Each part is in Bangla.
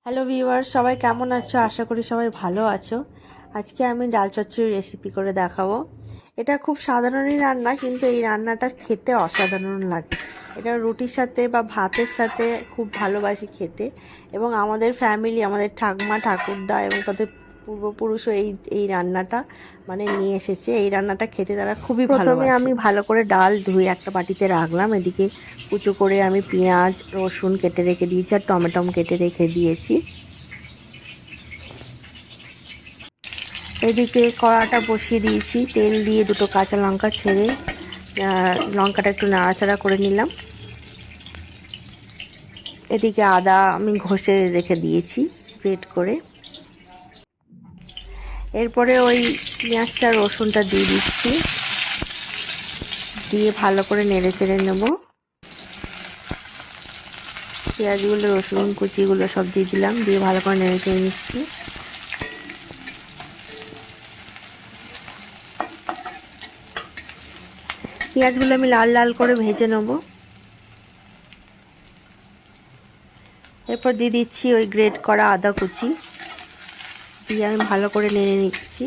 হ্যালো ভিউয়ার, সবাই কেমন আছো? আশা করি সবাই ভালো আছো। আজকে আমি ডাল চচ্চড়ি রেসিপি করে দেখাবো। এটা খুব সাধারণই রান্না, কিন্তু এই রান্নাটা খেতে অসাধারণ লাগে। এটা রুটির সাথে বা ভাতের সাথে খুব ভালোবাসি খেতে। এবং আমাদের ফ্যামিলি, আমাদের ঠাকুমা ঠাকুরদা এবং তাদের পূর্বপুরুষও এই রান্নাটা নিয়ে এসেছে। এই রান্নাটা খেতে তারা খুবই ভালোবাসে। প্রথমে আমি ভালো করে ডাল ধুয়ে একটা বাটিতে রাখলাম। এদিকে কুচো করে আমি পেঁয়াজ রসুন কেটে রেখে দিয়েছি আর টমেটম কেটে রেখে দিয়েছি। এদিকে কড়াটা বসিয়ে দিয়েছি, তেল দিয়ে দুটো কাঁচা লঙ্কা ছেড়ে লঙ্কাটা একটু নাড়াচাড়া করে নিলাম। এদিকে আদা আমি ঘষে রেখে দিয়েছি গ্রেট করে। এরপরে ওই পেঁয়াজটা রসুনটা দিয়ে দিচ্ছি, দিয়ে ভালো করে নেড়ে চেড়ে নেব। পেঁয়াজগুলো রসুন কুচিগুলো সব দিয়ে দিলাম, দিয়ে ভালো করে নেড়ে চেড়ে নিচ্ছি। পেঁয়াজগুলো আমি লাল লাল করে ভেজে নেব। এরপর দিয়ে দিচ্ছি ওই গ্রেট করা আদা কুচি, দিয়ে আমি ভালো করে নেড়ে নিচ্ছি।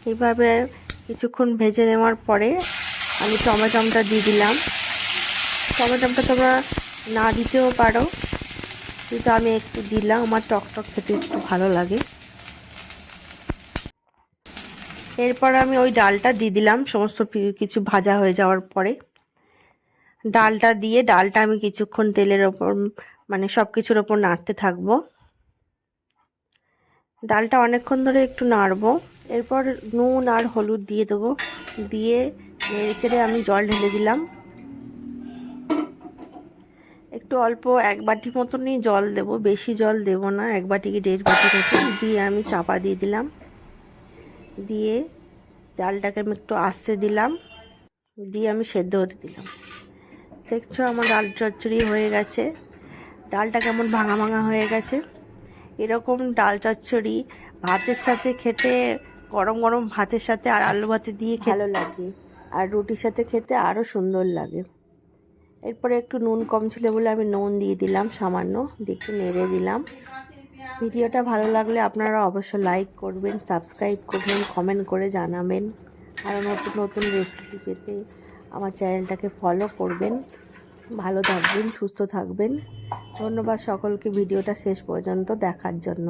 এইভাবে কিছুক্ষণ ভেজে নেওয়ার পরে আমি টমেটোটা দিয়ে দিলাম। টমেটোটা তোমরা না দিতেও পারো, কিন্তু আমি একটু দিলাম, আমার টক খেতে একটু ভালো লাগে। এরপর আমি ওই ডালটা দিয়ে দিলাম। সমস্ত কিছু ভাজা হয়ে যাওয়ার পরে ডালটা দিয়ে ডালটা আমি কিছুক্ষণ তেলের ওপর সব কিছুর ওপর নাড়তে থাকবো। ডালটা অনেকক্ষণ ধরে একটু নাড়বো। এরপর নুন আর হলুদ দিয়ে দেবো, দিয়ে নেড়ে চেড়ে আমি জল ঢেলে দিলাম। একটু অল্প এক বাটি মতনই জল দেব, বেশি জল দেব না, 1 বাটি কি 1.5 বাটি মতো দিয়ে আমি চাপা দিয়ে দিলাম। দিয়ে ডালটাকে আমি একটু আস্তে দিলাম, দিয়ে আমি সেদ্ধ হতে দিলাম। দেখছো আমার ডাল চচ্চড়ি হয়ে গেছে। ডালটা কেমন ভাঙা ভাঙা হয়ে গেছে। এরকম ডাল চচ্চড়ি ভাতের সাথে খেতে, গরম গরম ভাতের সাথে আর আলু ভাতে দিয়ে ভালো লাগে, আর রুটির সাথে খেতে আরও সুন্দর লাগে। এরপরে একটু নুন কম ছিল বলে আমি নুন দিয়ে দিলাম সামান্য, দিয়ে একটু নেড়ে দিলাম। ভিডিওটা ভালো লাগলে আপনারা অবশ্যই লাইক করবেন, সাবস্ক্রাইব করবেন, কমেন্ট করে জানাবেন। আরও নতুন নতুন রেসিপি পেতে আমার চ্যানেলটাকে ফলো করবেন। ভালো থাকবেন, সুস্থ থাকবেন। ধন্যবাদ সকলকে ভিডিওটা শেষ পর্যন্ত দেখার জন্য।